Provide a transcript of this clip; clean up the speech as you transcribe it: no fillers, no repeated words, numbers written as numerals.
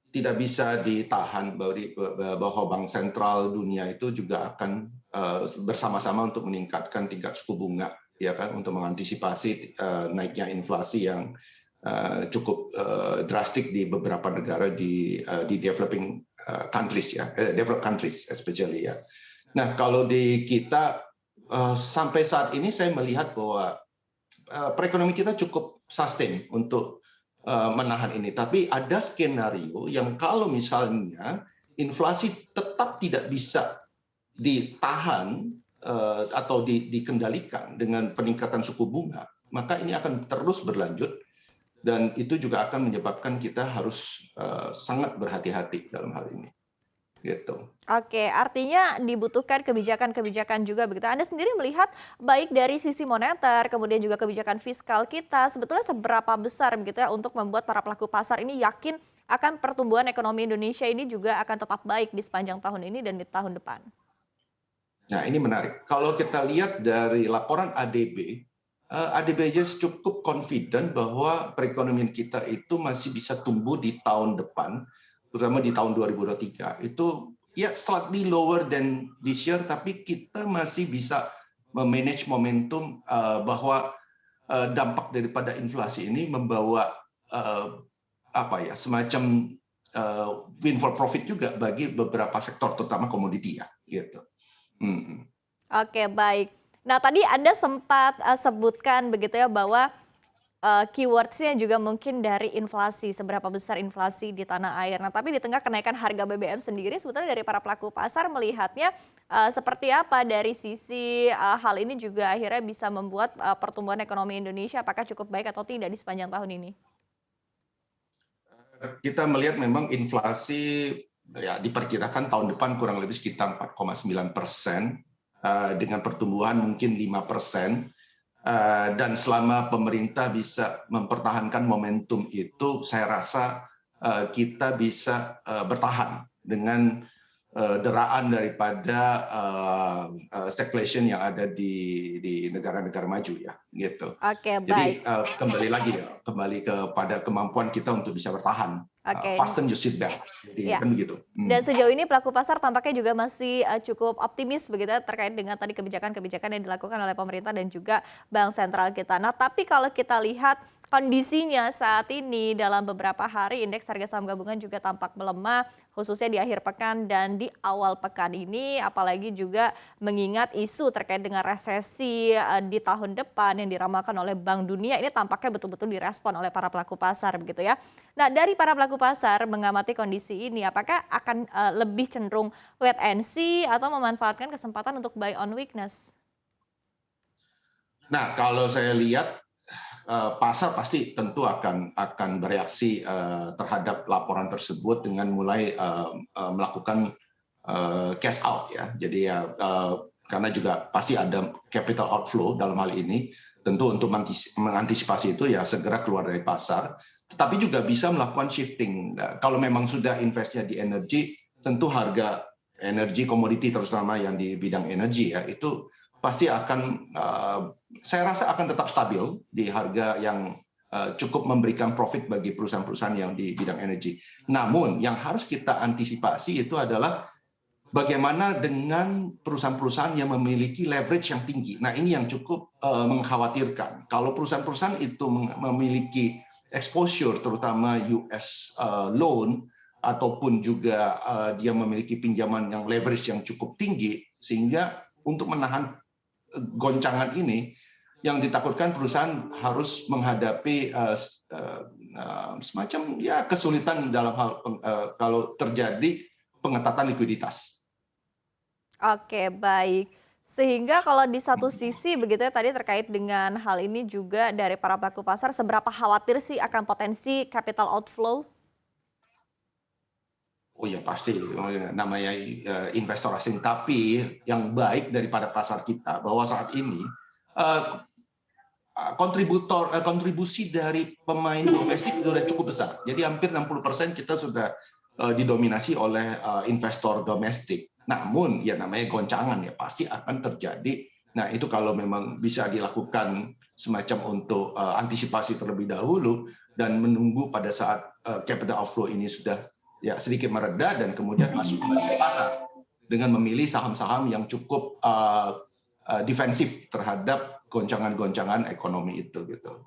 tidak bisa ditahan bahwa bank sentral dunia itu juga akan bersama-sama untuk meningkatkan tingkat suku bunga, ya kan, untuk mengantisipasi naiknya inflasi yang cukup drastik di beberapa negara di developing countries, ya, developed countries especially, ya. Nah, kalau di kita sampai saat ini saya melihat bahwa perekonomian kita cukup sustain untuk menahan ini. Tapi ada skenario yang kalau misalnya inflasi tetap tidak bisa ditahan atau dikendalikan dengan peningkatan suku bunga, maka ini akan terus berlanjut dan itu juga akan menyebabkan kita harus sangat berhati-hati dalam hal ini. Gitu. Oke, artinya dibutuhkan kebijakan-kebijakan juga begitu. Anda sendiri melihat baik dari sisi moneter, kemudian juga kebijakan fiskal kita, sebetulnya seberapa besar begitu ya untuk membuat para pelaku pasar ini yakin akan pertumbuhan ekonomi Indonesia ini juga akan tetap baik di sepanjang tahun ini dan di tahun depan? Nah, ini menarik. Kalau kita lihat dari laporan ADB, ADB aja cukup confident bahwa perekonomian kita itu masih bisa tumbuh di tahun depan, terutama di tahun 2023. Itu ya slightly lower than this year, tapi kita masih bisa memanage momentum bahwa dampak daripada inflasi ini membawa apa ya, semacam windfall profit juga bagi beberapa sektor, terutama komoditi, ya, gitu. Oke, baik. Nah, tadi Anda sempat sebutkan begitu ya bahwa keyword-nya juga mungkin dari inflasi, seberapa besar inflasi di tanah air. Nah, tapi di tengah kenaikan harga BBM sendiri sebetulnya dari para pelaku pasar melihatnya seperti apa dari sisi hal ini juga akhirnya bisa membuat pertumbuhan ekonomi Indonesia apakah cukup baik atau tidak di sepanjang tahun ini? Kita melihat memang inflasi ya diperkirakan tahun depan kurang lebih sekitar 4,9%, dengan pertumbuhan mungkin 5%. Dan selama pemerintah bisa mempertahankan momentum itu, saya rasa kita bisa bertahan dengan deraan daripada stagflation yang ada di negara-negara maju, ya, gitu. Oke, baik. Jadi kembali lagi ya, kembali kepada kemampuan kita untuk bisa bertahan. Oke, Fasten your seatbelt, jadi ya. kan begitu. Dan sejauh ini pelaku pasar tampaknya juga masih cukup optimis begitu ya, terkait dengan tadi kebijakan-kebijakan yang dilakukan oleh pemerintah dan juga bank sentral kita. Nah, tapi kalau kita lihat kondisinya saat ini dalam beberapa hari indeks harga saham gabungan juga tampak melemah khususnya di akhir pekan dan di awal pekan ini apalagi juga mengingat isu terkait dengan resesi di tahun depan yang diramalkan oleh Bank Dunia ini tampaknya betul-betul direspon oleh para pelaku pasar begitu ya. Nah, dari para pelaku pasar mengamati kondisi ini, apakah akan lebih cenderung wait and see atau memanfaatkan kesempatan untuk buy on weakness? Nah, kalau saya lihat pasar pasti tentu akan bereaksi terhadap laporan tersebut dengan mulai melakukan cash out, ya. Jadi ya karena juga pasti ada capital outflow dalam hal ini, tentu untuk mengantisipasi itu ya segera keluar dari pasar. Tetapi juga bisa melakukan shifting. Nah, kalau memang sudah investnya di energi, tentu harga energi komoditi terutama yang di bidang energi, ya, itu pasti akan saya rasa akan tetap stabil di harga yang cukup memberikan profit bagi perusahaan-perusahaan yang di bidang energi. Namun yang harus kita antisipasi itu adalah bagaimana dengan perusahaan-perusahaan yang memiliki leverage yang tinggi. Nah, ini yang cukup mengkhawatirkan. Kalau perusahaan-perusahaan itu memiliki exposure terutama US loan ataupun juga dia memiliki pinjaman yang leverage yang cukup tinggi, sehingga untuk menahan goncangan ini yang ditakutkan perusahaan harus menghadapi semacam ya kesulitan dalam hal kalau terjadi pengetatan likuiditas. Oke, baik. Sehingga kalau di satu sisi begitu ya tadi terkait dengan hal ini juga dari para pelaku pasar seberapa khawatir sih akan potensi capital outflow? Oh ya pasti, namanya investor asing. Tapi yang baik daripada pasar kita bahwa saat ini kontribusi dari pemain domestik sudah cukup besar. Jadi hampir 60% kita sudah didominasi oleh investor domestik. Namun ya namanya goncangan ya pasti akan terjadi. Nah itu kalau memang bisa dilakukan semacam untuk antisipasi terlebih dahulu dan menunggu pada saat capital outflow ini sudah ya sedikit mereda dan kemudian masuk kembali ke pasar dengan memilih saham-saham yang cukup defensif terhadap goncangan-goncangan ekonomi itu gitu.